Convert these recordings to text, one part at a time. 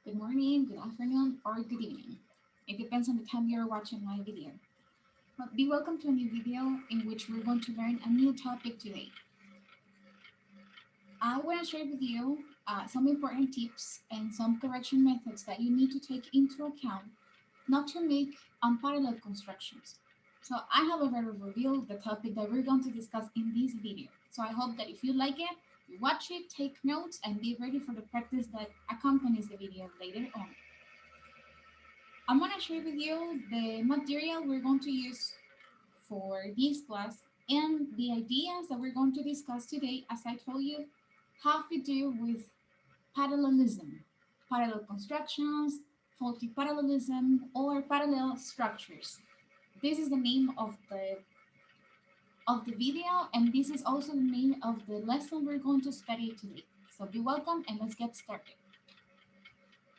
good morning, good afternoon, or good evening. It depends on the time you're watching my video. But be welcome to a new video in which we're going to learn a new topic today. I want to share with you some important tips and some correction methods that you need to take into account not to make unparalleled constructions. So I have already revealed the topic that we're going to discuss in this video. So I hope that if you like it, you watch it, take notes, and be ready for the practice that accompanies the video later on. I'm going to share with you the material we're going to use for this class and the ideas that we're going to discuss today, as I told you, have to do with parallelism, parallel constructions, faulty parallelism, or parallel structures. This is the name of the video, and this is also the name of the lesson we're going to study today. So be welcome and let's get started.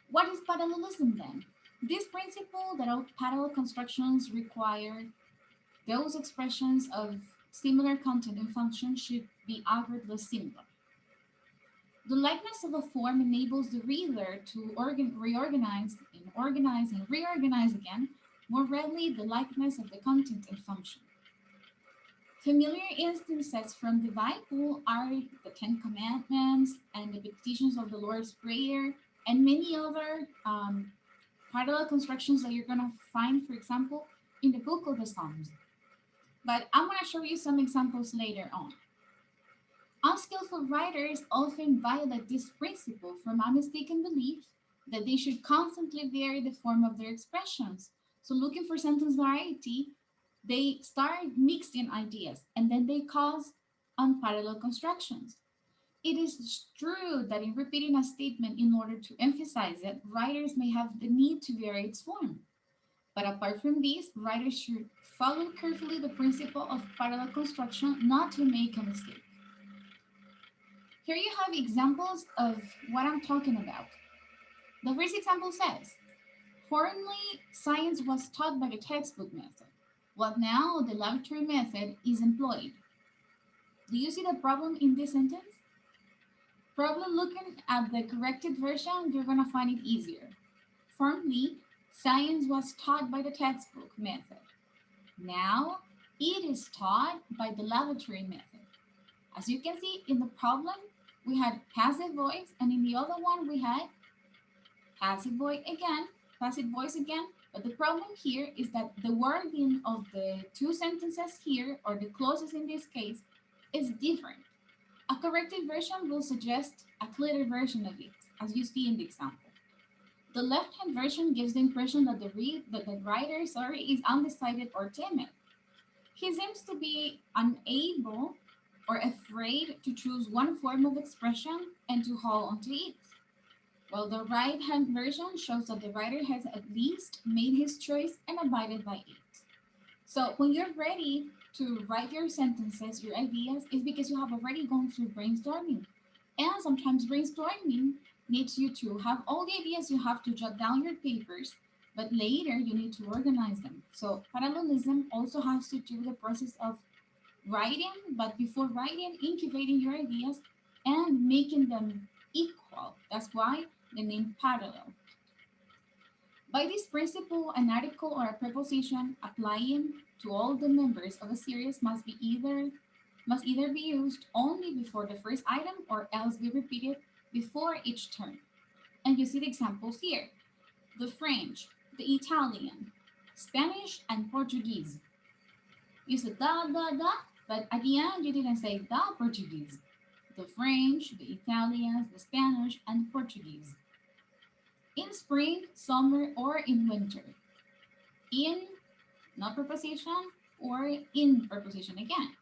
What is parallelism then? This principle that all parallel constructions require those expressions of similar content and function should be outwardly similar. The likeness of a form enables the reader to reorganize and organize and reorganize again more readily the likeness of the content and function. Familiar instances from the Bible are the Ten Commandments and the petitions of the Lord's Prayer and many other parallel constructions that you're going to find, for example, in the book of the Psalms. But I'm going to show you some examples later on. Unskillful writers often violate this principle from a mistaken belief that they should constantly vary the form of their expressions. So looking for sentence variety, they start mixing ideas and then they cause unparalleled constructions. It is true that in repeating a statement in order to emphasize it, writers may have the need to vary its form. But apart from this, writers should follow carefully the principle of parallel construction not to make a mistake. Here you have examples of what I'm talking about. The first example says, formerly science was taught by the textbook method, but now the laboratory method is employed. Do you see the problem in this sentence? Probably looking at the corrected version, you're going to find it easier. Formerly, science was taught by the textbook method. Now, it is taught by the laboratory method. As you can see in the problem, we had passive voice, and in the other one, we had passive voice again. But the problem here is that the wording of the two sentences here, or the clauses in this case, is different. A corrected version will suggest a clearer version of it, as you see in the example. The left-hand version gives the impression that the writer is undecided or timid. He seems to be unable or afraid to choose one form of expression and to hold onto it. While the right-hand version shows that the writer has at least made his choice and abided by it. So when you're ready to write your sentences, your ideas, is because you have already gone through brainstorming. And sometimes brainstorming needs you to have all the ideas you have to jot down your papers, but later you need to organize them. So parallelism also has to do with the process of writing, but before writing, incubating your ideas and making them equal. That's why the name parallel. By this principle, an article or a preposition applying to all the members of a series must either be used only before the first item or else be repeated before each term. And you see the examples here. The French, the Italian, Spanish, and Portuguese. You said da, but at the end you didn't say the Portuguese. The French, the Italians, the Spanish, and Portuguese. In spring, summer, or in winter. In, not preposition, or in preposition again.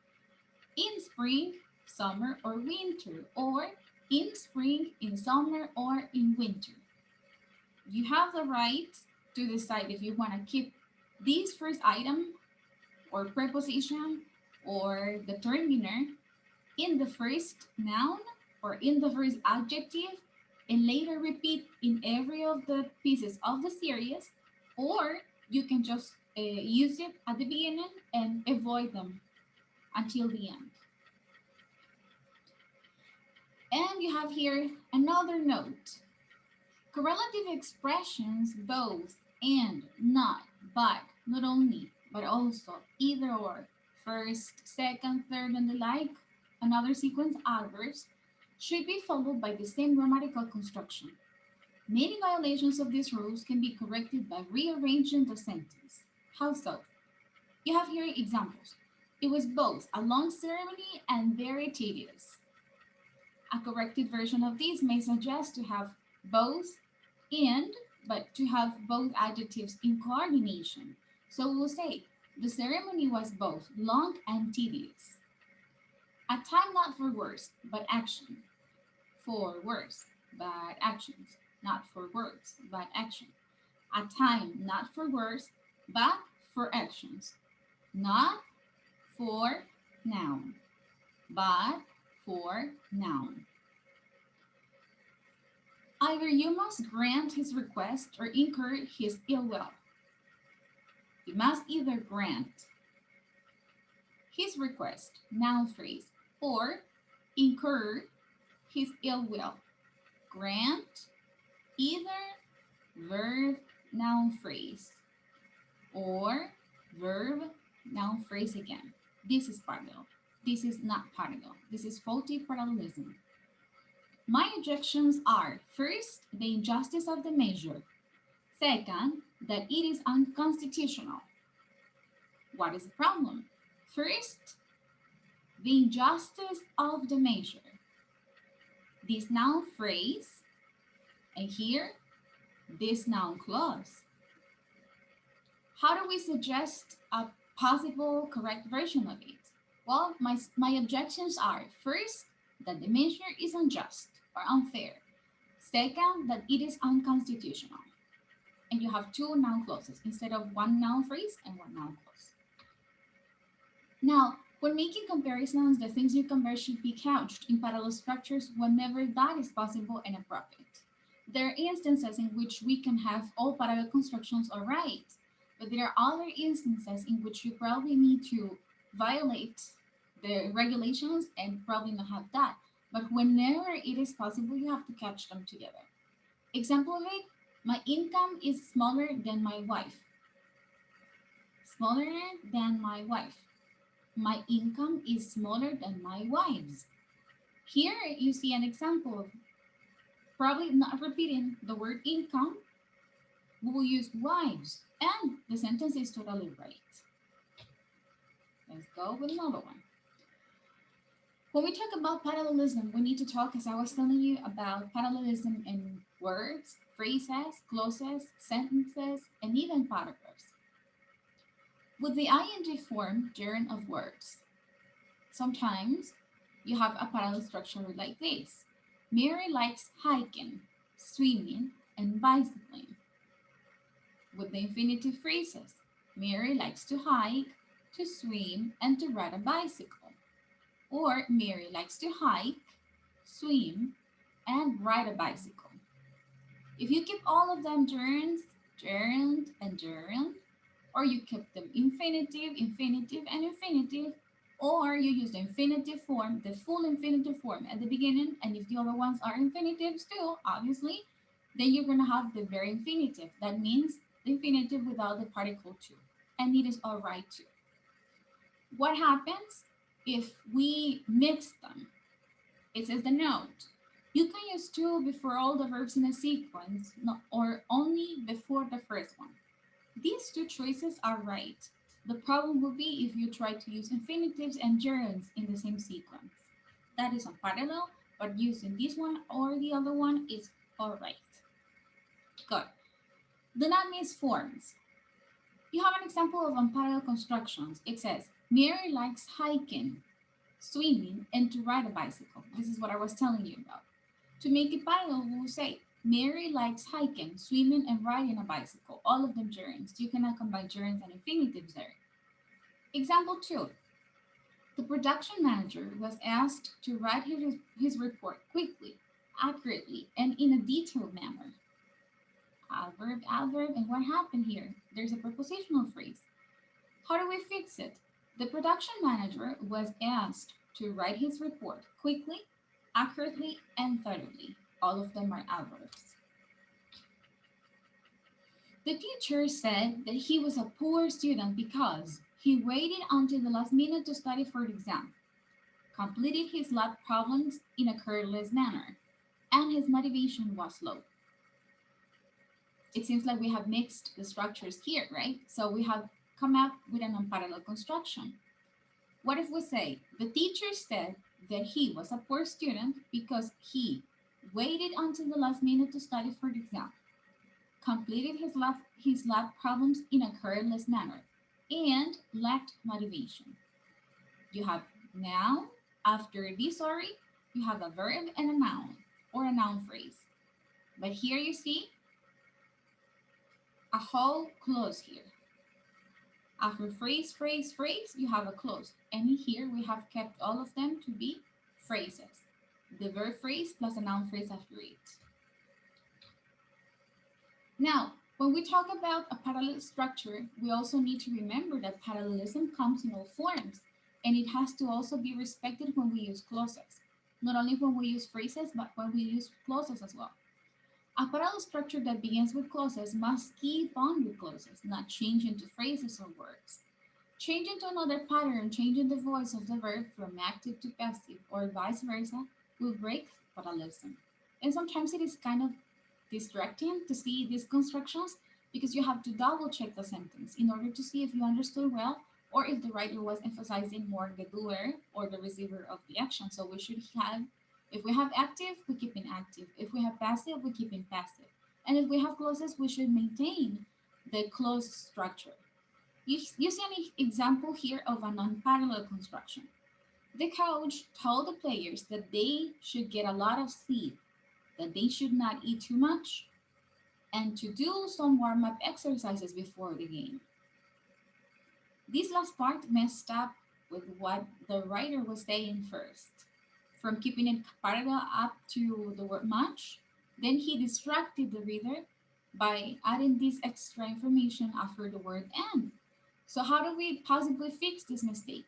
In spring, summer, or winter, or in spring, in summer, or in winter. You have the right to decide if you want to keep this first item or preposition or determiner in the first noun or in the first adjective and later repeat in every of the pieces of the series, or you can just use it at the beginning and avoid them until the end. And you have here another note. Correlative expressions, both, and, not, but, not only, but also, either or, first, second, third, and the like, another sequence adverbs, should be followed by the same grammatical construction. Many violations of these rules can be corrected by rearranging the sentence. How so? You have here examples. It was both a long ceremony and very tedious. A corrected version of this may suggest to have both and, but to have both adjectives in coordination. So we'll say, the ceremony was both long and tedious. A time not for words, but action. For words, but actions. Not for words, but action. A time not for words, but for actions. Not for noun, but for noun. Either you must grant his request or incur his ill will. You must either grant his request, noun phrase, or incur his ill will. Grant, either verb, noun phrase, or verb, noun phrase again. This is parallel. This is not parallel. This is faulty parallelism. My objections are, first, the injustice of the measure. Second, that it is unconstitutional. What is the problem? First, the injustice of the measure. This noun phrase, and here, this noun clause. How do we suggest a possible correct version of it? Well, my objections are, first, that the measure is unjust or unfair. Second, that it is unconstitutional. And you have two noun clauses instead of one noun phrase and one noun clause. Now, when making comparisons, the things you compare should be couched in parallel structures whenever that is possible and appropriate. There are instances in which we can have all parallel constructions all right, but there are other instances in which you probably need to violate the regulations and probably not have that. But whenever it is possible, you have to catch them together. Example of it, my income is smaller than my wife. Smaller than my wife. My income is smaller than my wife's. Here you see an example of probably not repeating the word income. We will use wives, and the sentence is totally right. Let's go with another one. When we talk about parallelism, we need to talk, as I was telling you, about parallelism in words, phrases, clauses, sentences, and even paragraphs. With the ing form, gerund of words, sometimes you have a parallel structure like this. Mary likes hiking, swimming, and bicycling. With the infinitive phrases, Mary likes to hike, to swim, and to ride a bicycle. Or Mary likes to hike, swim, and ride a bicycle. If you keep all of them gerunds, gerund, and gerund, or you keep them infinitive, infinitive, and infinitive, or you use the infinitive form, the full infinitive form at the beginning, and if the other ones are infinitives too, obviously, then you're going to have the very infinitive. That means the infinitive without the particle to, and it is all right too. What happens if we mix them? It says the note. You can use to before all the verbs in a sequence, or only before the first one. These two choices are right. The problem will be if you try to use infinitives and gerunds in the same sequence. That is unparalleled, but using this one or the other one is all right. Good. Do not miss forms. You have an example of unparalleled constructions. It says, Mary likes hiking, swimming, and to ride a bicycle. This is what I was telling you about. To make it parallel, we will say, Mary likes hiking, swimming, and riding a bicycle. All of them gerunds. You cannot combine gerunds and infinitives there. Example 2. The production manager was asked to write his report quickly, accurately, and in a detailed manner. Adverb, adverb, and what happened here? There's a prepositional phrase. How do we fix it? The production manager was asked to write his report quickly, accurately, and thoroughly. All of them are adverbs. The teacher said that he was a poor student because he waited until the last minute to study for the exam, completed his lab problems in a careless manner, and his motivation was low. It seems like we have mixed the structures here, right? So we have come up with an unparalleled construction. What if we say, the teacher said that he was a poor student because he waited until the last minute to study for the exam, completed his lab problems in a careless manner, and lacked motivation. You have noun. After this story, you have a verb and a noun or a noun phrase. But here you see a whole clause here. After phrase, phrase, phrase, you have a clause. And here we have kept all of them to be phrases. The verb phrase plus a noun phrase after it. Now, when we talk about a parallel structure, we also need to remember that parallelism comes in all forms, and it has to also be respected when we use clauses. Not only when we use phrases, but when we use clauses as well. A parallel structure that begins with clauses must keep on with clauses, not change into phrases or words. Changing to another pattern, changing the voice of the verb from active to passive or vice versa, will break parallelism. And sometimes it is kind of distracting to see these constructions because you have to double check the sentence in order to see if you understood well or if the writer was emphasizing more the doer or the receiver of the action. So we should have, if we have active, we keep in active. If we have passive, we keep in passive. And if we have clauses, we should maintain the clause structure. You see an example here of a non-parallel construction. The coach told the players that they should get a lot of sleep, that they should not eat too much, and to do some warm-up exercises before the game. This last part messed up with what the writer was saying first. From keeping it parallel up to the word much, then he distracted the reader by adding this extra information after the word and. So how do we possibly fix this mistake?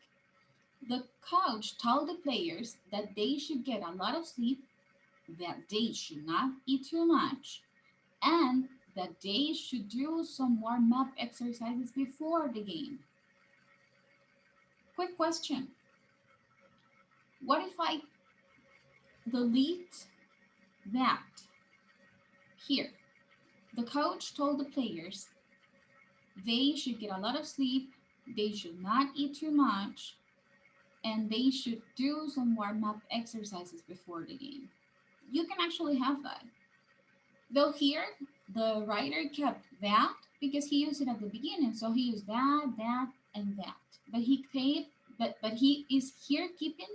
The coach told the players that they should get a lot of sleep, that they should not eat too much, and that they should do some warm-up exercises before the game. Quick question. What if I delete that here? The coach told the players they should get a lot of sleep, they should not eat too much, and they should do some warm-up exercises before the game. You can actually have that. Though here, the writer kept that because he used it at the beginning. So he used that, and that. But he is here keeping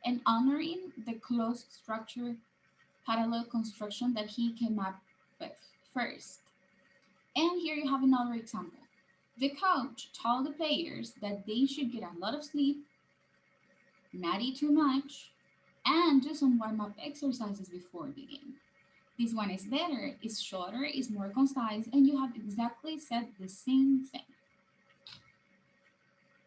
and honoring the closed structure parallel construction that he came up with first. And here you have another example. The coach told the players that they should get a lot of sleep, not eat too much, and do some warm-up exercises before the game. This one is better, is shorter, is more concise, and you have exactly said the same thing.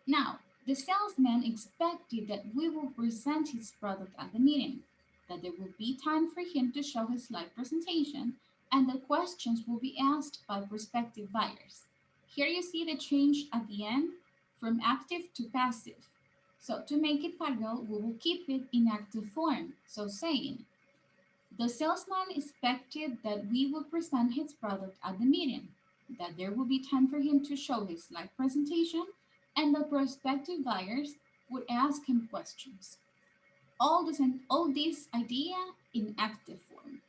Now, the salesman expected that we will present his product at the meeting, that there will be time for him to show his slide presentation, and that questions will be asked by prospective buyers. Here you see the change at the end from active to passive. So to make it parallel, we will keep it in active form. So saying, the salesman expected that we will present his product at the meeting, that there will be time for him to show his slide presentation, and the prospective buyers would ask him questions. All this idea in active form.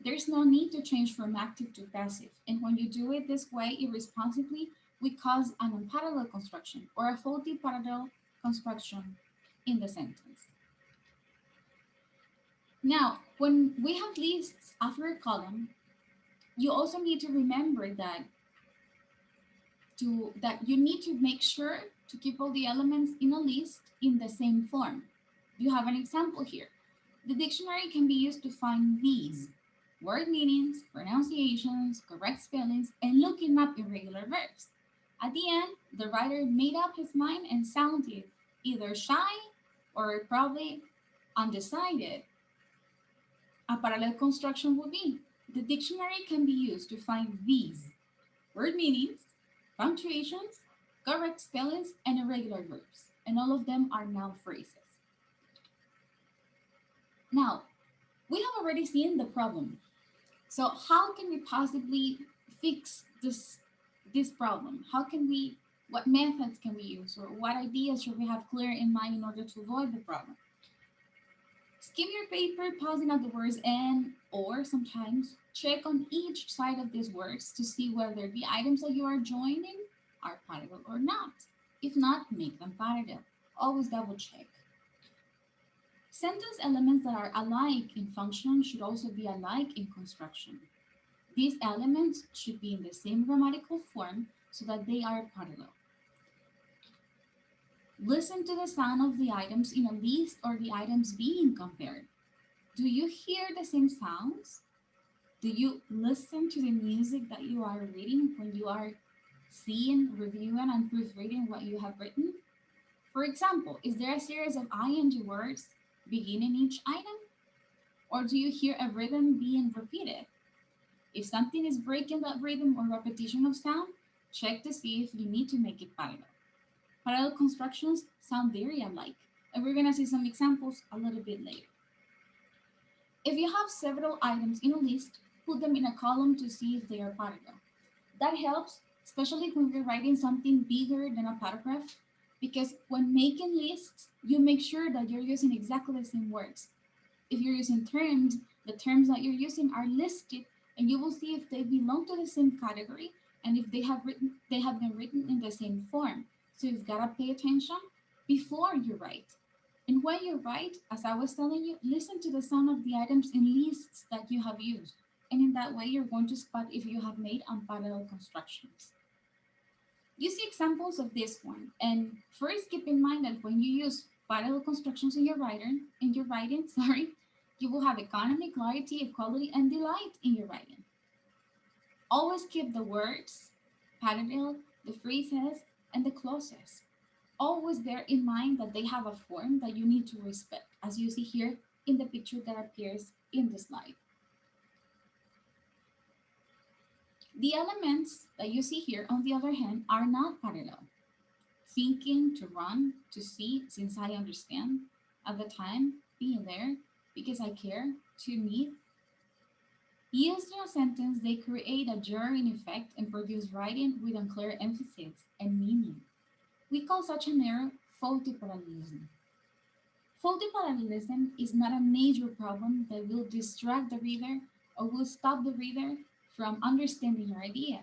There's no need to change from active to passive, and when you do it this way irresponsibly, we cause an unparalleled construction or a faulty parallel construction in the sentence. Now, when we have lists after a column, you also need to remember that you need to make sure to keep all the elements in a list in the same form. You have an example here. The dictionary can be used to find these word meanings, pronunciations, correct spellings, and looking up irregular verbs. At the end, the writer made up his mind and sounded either shy or probably undecided. A parallel construction would be, the dictionary can be used to find these word meanings, punctuations, correct spellings, and irregular verbs. And all of them are noun phrases. Now, we have already seen the problem. So how can we possibly fix this problem? How can we what methods can we use or what ideas should we have clear in mind in order to avoid the problem? Skim your paper, pausing out the words and or sometimes check on each side of these words to see whether the items that you are joining are parallel or not. If not, make them parallel. Always double check. Sentence elements that are alike in function should also be alike in construction. These elements should be in the same grammatical form so that they are parallel. Listen to the sound of the items in a list or the items being compared. Do you hear the same sounds? Do you listen to the music that you are reading when you are seeing, reviewing, and proofreading what you have written? For example, is there a series of ing words beginning each item? Or do you hear a rhythm being repeated? If something is breaking that rhythm or repetition of sound, check to see if you need to make it parallel. Parallel constructions sound very alike, and we're going to see some examples a little bit later. If you have several items in a list, put them in a column to see if they are parallel. That helps, especially when you're writing something bigger than a paragraph, because when making lists, you make sure that you're using exactly the same words. If you're using terms, the terms that you're using are listed, and you will see if they belong to the same category and if they have been written in the same form. So you've got to pay attention before you write. And when you write, as I was telling you, listen to the sound of the items in lists that you have used. And in that way, you're going to spot if you have made unparalleled constructions. You see examples of this one. And first, keep in mind that when you use parallel constructions in your writing, sorry, you will have economy, clarity, equality, and delight in your writing. Always keep the words parallel, the phrases, and the clauses. Always bear in mind that they have a form that you need to respect, as you see here in the picture that appears in the slide. The elements that you see here, on the other hand, are not parallel. Thinking, to run, to see, since I understand, at the time, being there, because I care, to meet. Used in a sentence, they create a jarring effect and produce writing with unclear emphasis and meaning. We call such an error faulty parallelism. Faulty parallelism is not a major problem that will distract the reader or will stop the reader from understanding your idea,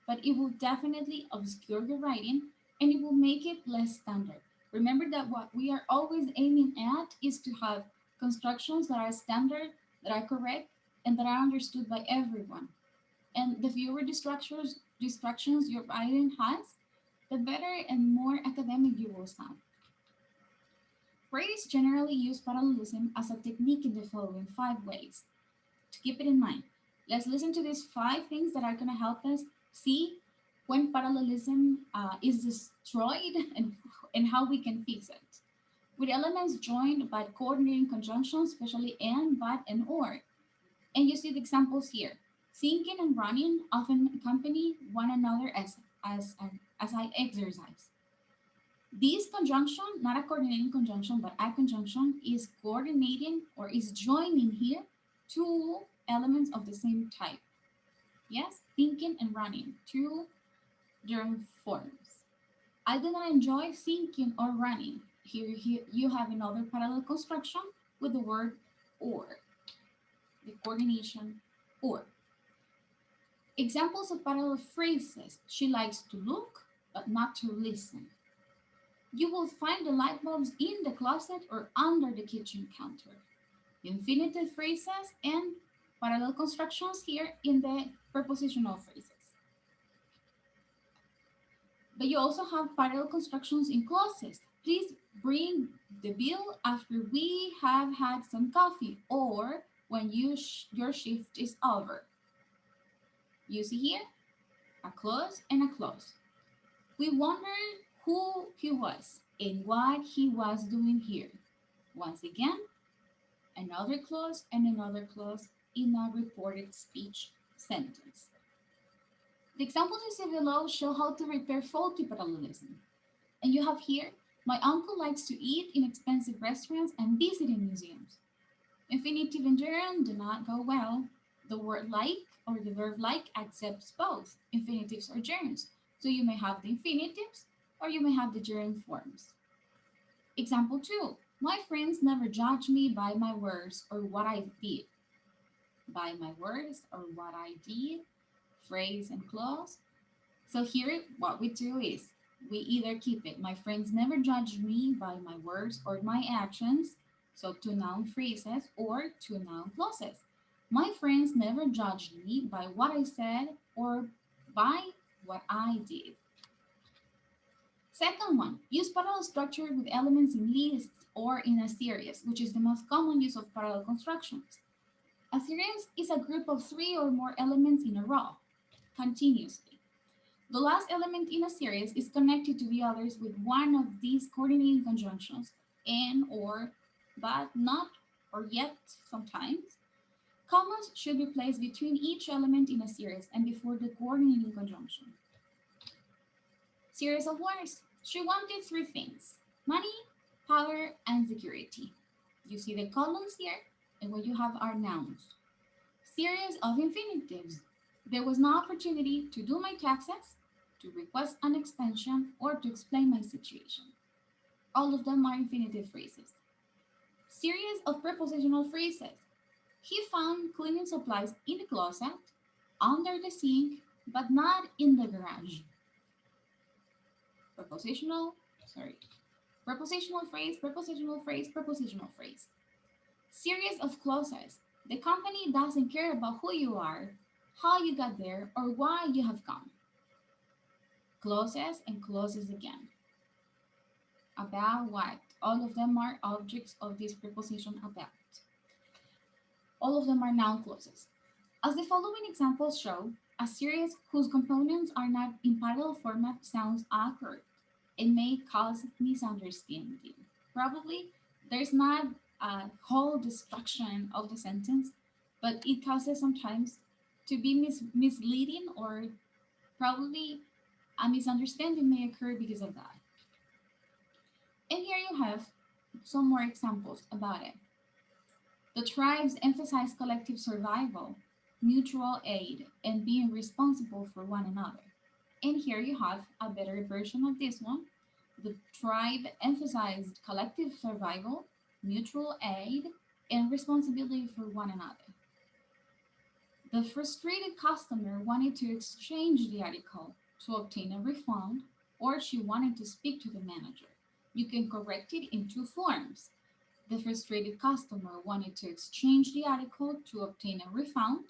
but it will definitely obscure your writing and it will make it less standard. Remember that what we are always aiming at is to have constructions that are standard, that are correct, and that are understood by everyone. And the fewer distractions your writing has, the better and more academic you will sound. Writers generally use parallelism as a technique in the following 5 ways. To keep it in mind, let's listen to these 5 things that are going to help us see when parallelism is destroyed and how we can fix it. With elements joined by coordinating conjunctions, especially and, but, and or. And you see the examples here. Thinking and running often accompany one another as I exercise. This conjunction, not a coordinating conjunction, but a conjunction, is coordinating or is joining here two elements of the same type. Yes, thinking and running, two germ forms. I do not enjoy thinking or running. Here you have another parallel construction with the word or, the coordination or. Examples of parallel phrases. She likes to look, but not to listen. You will find the light bulbs in the closet or under the kitchen counter. Infinitive phrases and parallel constructions here in the prepositional phrases. But you also have parallel constructions in clauses. Please bring the bill after we have had some coffee or when your shift is over. You see here a clause and a clause. We wondered who he was and what he was doing here. Once again, another clause and another clause in a reported speech sentence. The examples you see below show how to repair faulty parallelism. And you have here, my uncle likes to eat in expensive restaurants and visit in museums. Infinitive and gerund do not go well. The word like or the verb like accepts both infinitives or gerunds. So you may have the infinitives or you may have the gerund forms. Example 2. My friends never judge me by my words or what I did. By my words or what I did, phrase and clause. So here, what we do is we either keep it, my friends never judge me by my words or my actions, so two noun phrases or two noun clauses. My friends never judged me by what I said or by what I did. Second one, use parallel structure with elements in lists or in a series, which is the most common use of parallel constructions. A series is a group of three or more elements in a row, continuously. The last element in a series is connected to the others with one of these coordinating conjunctions, and, or, but, not, or yet, sometimes. Commas should be placed between each element in a series and before the coordinating conjunction. Series of words. She wanted three things: money, power, and security. You see the columns here, and what you have are nouns. Series of infinitives. There was no opportunity to do my taxes, to request an extension, or to explain my situation. All of them are infinitive phrases. Series of prepositional phrases. He found cleaning supplies in the closet, under the sink, but not in the garage. Prepositional, sorry. Prepositional phrase, prepositional phrase, prepositional phrase. Series of clauses. The company doesn't care about who you are, how you got there, or why you have come. Clauses and clauses again. About what? All of them are objects of this preposition about. All of them are noun clauses. As the following examples show, a series whose components are not in parallel format sounds awkward and may cause misunderstanding. Probably there's not a whole destruction of the sentence, but it causes sometimes to be misleading, or probably a misunderstanding may occur because of that. And here you have some more examples about it. The tribes emphasize collective survival, mutual aid, and being responsible for one another. And here you have a better version of this one. The tribe emphasized collective survival, mutual aid, and responsibility for one another. The frustrated customer wanted to exchange the article to obtain a refund, or she wanted to speak to the manager. You can correct it in two forms. The frustrated customer wanted to exchange the article to obtain a refund,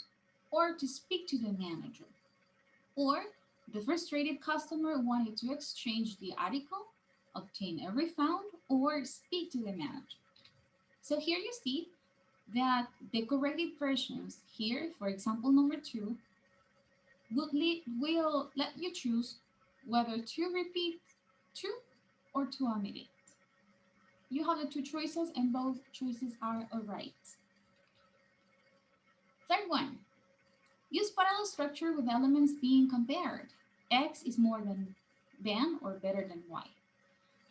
or to speak to the manager. Or the frustrated customer wanted to exchange the article, obtain a refund, or speak to the manager. So here you see that the corrected versions here, for example, number 2, will let you choose whether to repeat to or to omit it. You have the two choices, and both choices are all right. Third one, use parallel structure with elements being compared. X is more than or better than Y.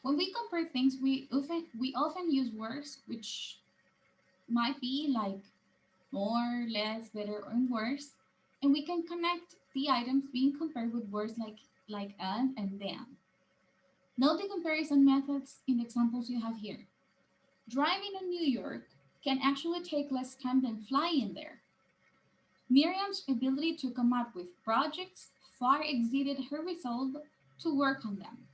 When we compare things, we often use words which might be like more, less, better, or worse, and we can connect the items being compared with words like and then. Note the comparison methods in the examples you have here. Driving in New York can actually take less time than flying there. Miriam's ability to come up with projects far exceeded her resolve to work on them.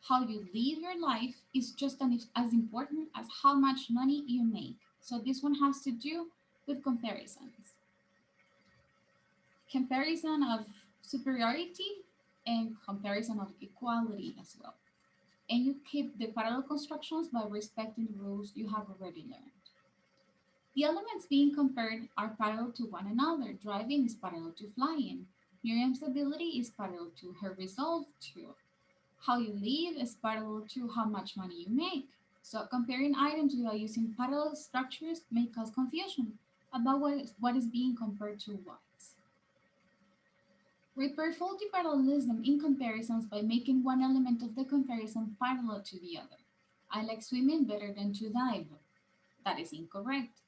How you live your life is just as important as how much money you make. So this one has to do with comparisons. Comparison of superiority and comparison of equality as well. And you keep the parallel constructions by respecting the rules you have already learned. The elements being compared are parallel to one another. Driving is parallel to flying. Miriam's ability is parallel to her resolve to. How you live is parallel to how much money you make. So comparing items without using parallel structures may cause confusion about what is being compared to what. Repair faulty parallelism in comparisons by making one element of the comparison parallel to the other. I like swimming better than to dive. That is incorrect.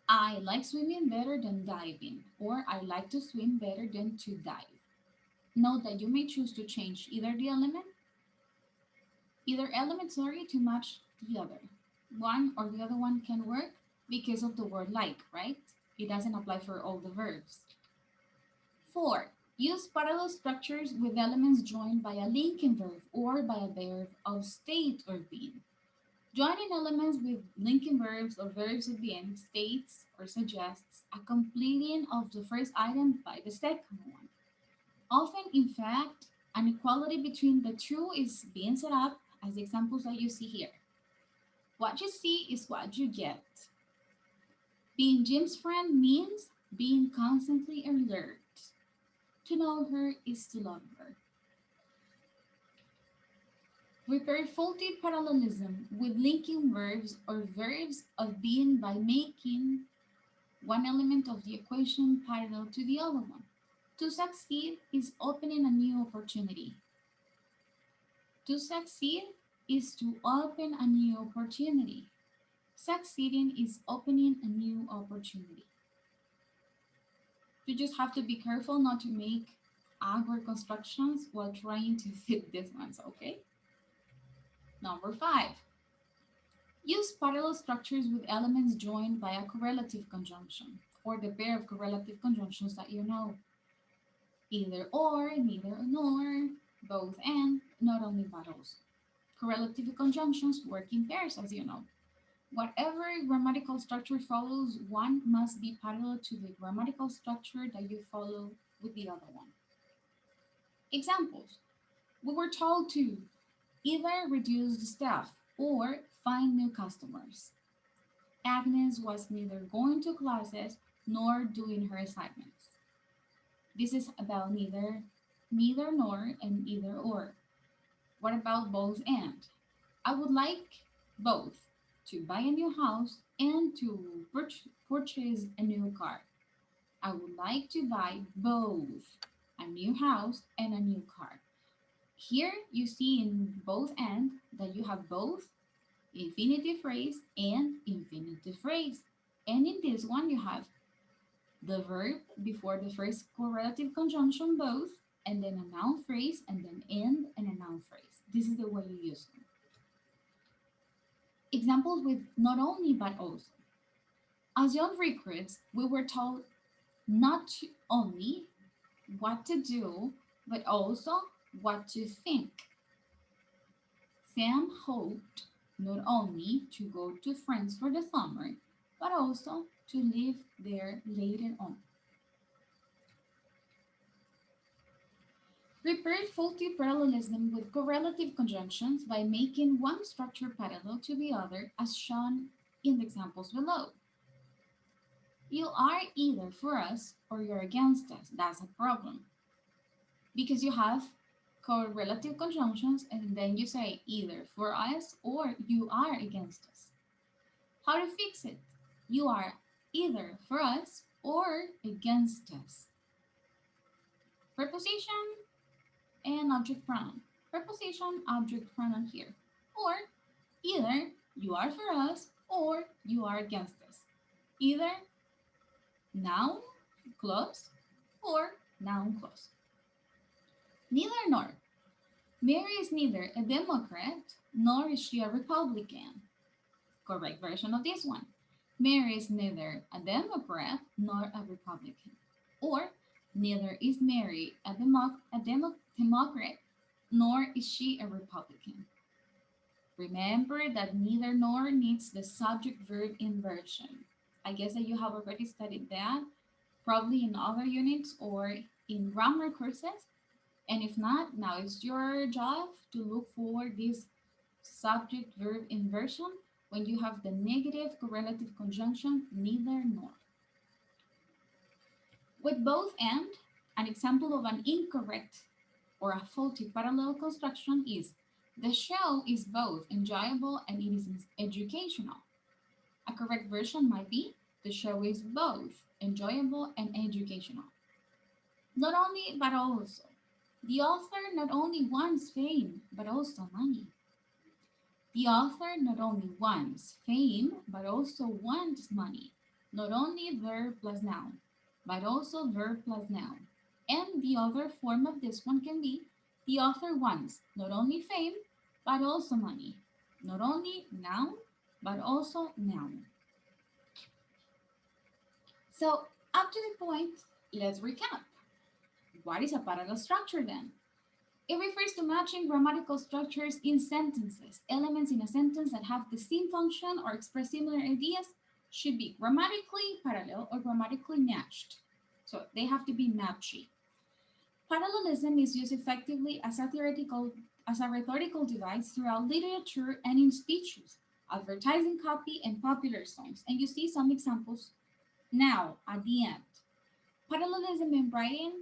I like swimming better than diving, or I like to swim better than to dive. Note that you may choose to change either element, to match the other. One or the other one can work because of the word like, right? It doesn't apply for all the verbs. 4. Use parallel structures with elements joined by a linking verb or by a verb of state or being. Joining elements with linking verbs or verbs at the end states or suggests a completing of the first item by the second one. Often, in fact, an equality between the two is being set up as the examples that you see here. What you see is what you get. Being Jim's friend means being constantly alert. To know her is to love her. Repair faulty parallelism with linking verbs or verbs of being by making one element of the equation parallel to the other one. To succeed is opening a new opportunity. To succeed is to open a new opportunity. Succeeding is opening a new opportunity. You just have to be careful not to make awkward constructions while trying to fit these ones, okay? Number 5. Use parallel structures with elements joined by a correlative conjunction, or the pair of correlative conjunctions that you know. Either or, neither nor, both and, not only but also. Correlative conjunctions work in pairs, as you know. Whatever grammatical structure follows, one must be parallel to the grammatical structure that you follow with the other one. Examples. We were told to either reduce the staff or find new customers. Agnes was neither going to classes nor doing her assignments. This is about neither nor, and either or. What about both and? I would like both to buy a new house and to purchase a new car. I would like to buy both a new house and a new car. Here you see in both and that you have both infinitive phrase and infinitive phrase. And in this one you have the verb before the first correlative conjunction both, and then a noun phrase, and then and a noun phrase. This is the way you use them. Examples with not only but also. As young recruits, we were told not only what to do, but also what to think. Sam hoped not only to go to France for the summer, but also to live there later on. Repair faulty parallelism with correlative conjunctions by making one structure parallel to the other as shown in the examples below. You are either for us or you're against us. That's a problem. Because you have correlative conjunctions and then you say either for us or you are against us. How to fix it? You are either for us or against us. Preposition and object pronoun. Preposition, object pronoun here. Or either you are for us or you are against us. Either noun clause or noun clause. Neither nor. Mary is neither a Democrat nor is she a Republican. Correct version of this one. Mary is neither a Democrat nor a Republican. Or neither is Mary a Democrat nor is she a Republican. Remember that neither nor needs the subject verb inversion. I guess that you have already studied that, probably in other units or in grammar courses. And if not, now it's your job to look for this subject verb inversion when you have the negative correlative conjunction neither nor. With both and, an example of an incorrect or a faulty parallel construction is the show is both enjoyable and it is educational. A correct version might be the show is both enjoyable and educational. Not only, but also. The author not only wants fame, but also money. The author not only wants fame, but also wants money. Not only verb plus noun, but also verb plus noun. And the other form of this one can be the author wants not only fame, but also money. Not only noun, but also noun. So, up to the point, let's recap. What is a parallel structure then? It refers to matching grammatical structures in sentences. Elements in a sentence that have the same function or express similar ideas should be grammatically parallel or grammatically matched. So they have to be matchy. Parallelism is used effectively as a rhetorical device throughout literature and in speeches, advertising copy, and popular songs. And you see some examples now at the end. Parallelism in writing,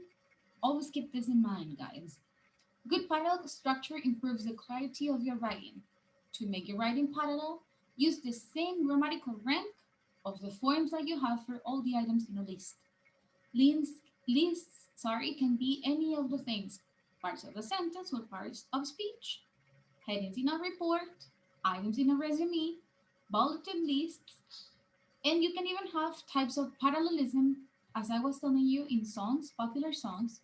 always keep this in mind, guys. Good parallel structure improves the clarity of your writing. To make your writing parallel, use the same grammatical rank of the forms that you have for all the items in a list. Lists, can be any of the things, parts of the sentence or parts of speech, headings in a report, items in a resume, bulleted lists, and you can even have types of parallelism, as I was telling you, in songs, popular songs,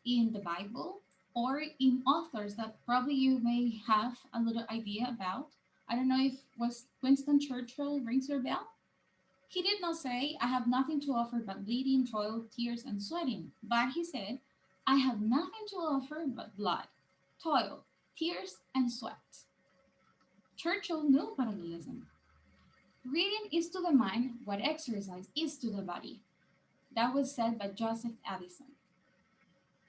in the Bible, or in authors that probably you may have a little idea about. I don't know if was Winston Churchill rings your bell. He did not say, I have nothing to offer but bleeding, toil, tears, and sweating. But he said, I have nothing to offer but blood, toil, tears, and sweat. Churchill knew parallelism. Reading is to the mind what exercise is to the body. That was said by Joseph Addison.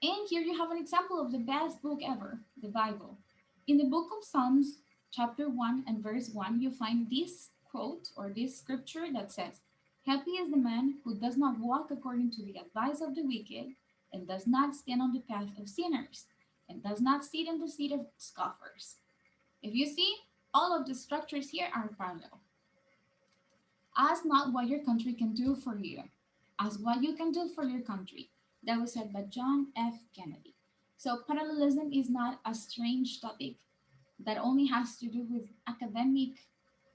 And here you have an example of the best book ever, the Bible. In the book of Psalms, chapter 1 and verse 1, you find this quote or this scripture that says, happy is the man who does not walk according to the advice of the wicked, and does not stand on the path of sinners, and does not sit in the seat of scoffers. If you see, all of the structures here are parallel. Ask not what your country can do for you. Ask what you can do for your country. That was said by John F. Kennedy. So parallelism is not a strange topic that only has to do with academic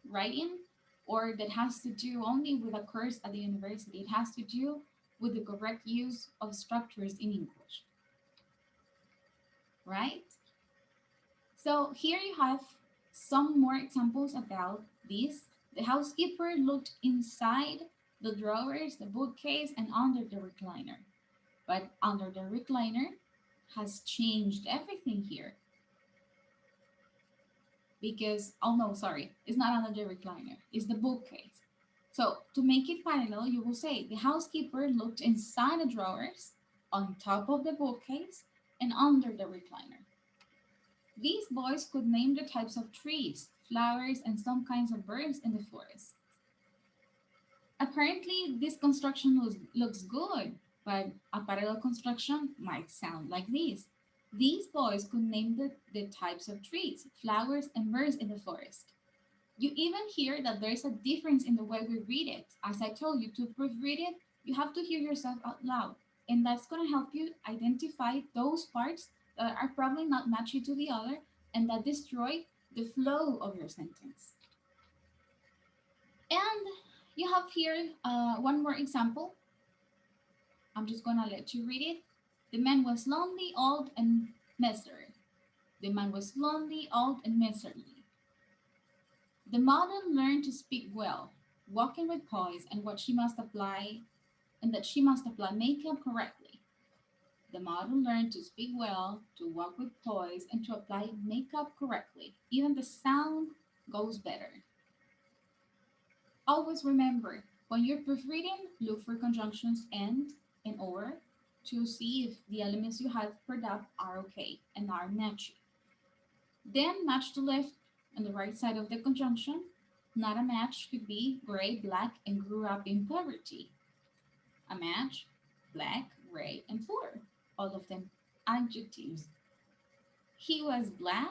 writing or that has to do only with a course at the university. It has to do with the correct use of structures in English, right? So here you have some more examples about this. The housekeeper looked inside the drawers, the bookcase, and under the recliner. But under the recliner has changed everything here. Because, oh no, sorry, it's not under the recliner, it's the bookcase. So to make it parallel, you will say the housekeeper looked inside the drawers, on top of the bookcase, and under the recliner. These boys could name the types of trees, flowers, and some kinds of birds in the forest. Apparently, this construction looks good, but a parallel construction might sound like this. These boys could name the types of trees, flowers, and birds in the forest. You even hear that there is a difference in the way we read it. As I told you, to proofread it, you have to hear yourself out loud. And that's going to help you identify those parts that are probably not matching to the other and that destroy the flow of your sentence. And you have here one more example. I'm just going to let you read it. The man was lonely, old, and miserly. The man was lonely, old, and miserly. The model learned to speak well, walking with poise, and what she must apply, and that she must apply makeup correctly. The model learned to speak well, to walk with poise, and to apply makeup correctly. Even the sound goes better. Always remember, when you're proofreading, look for conjunctions and or to see if the elements you have paired up are okay and are matching. Then match the left and the right side of the conjunction. Not a match could be gray, black, and grew up in poverty. A match, black, gray, and poor. All of them adjectives. He was black,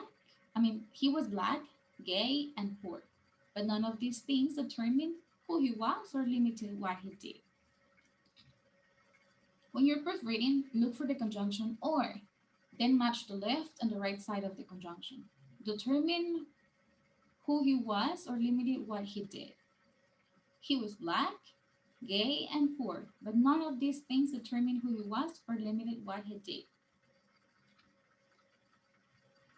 he was black, gay, and poor. But none of these things determined who he was or limited what he did. When you're proofreading, look for the conjunction or, then match the left and the right side of the conjunction. Determine who he was or limited what he did. He was black, gay, and poor, but none of these things determine who he was or limited what he did.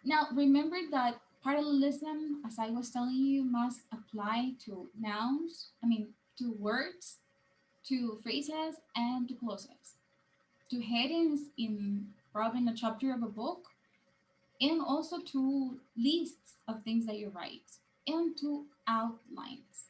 Now, remember that parallelism, as I was telling you, must apply to nouns, to words, to phrases, and to clauses, to headings in probably in a chapter of a book, and also to lists of things that you write, and to outlines.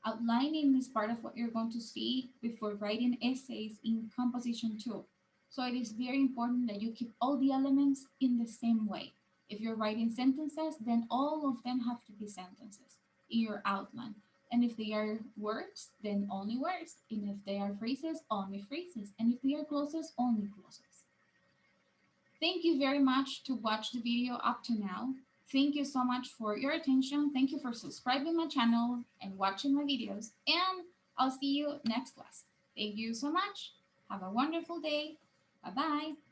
Outlining is part of what you're going to see before writing essays in composition too. So it is very important that you keep all the elements in the same way. If you're writing sentences, then all of them have to be sentences in your outline. And if they are words, then only words. And if they are phrases, only phrases. And if they are clauses, only clauses. Thank you very much to watch the video up to now. Thank you so much for your attention. Thank you for subscribing my channel and watching my videos. And I'll see you next class. Thank you so much. Have a wonderful day. Bye-bye.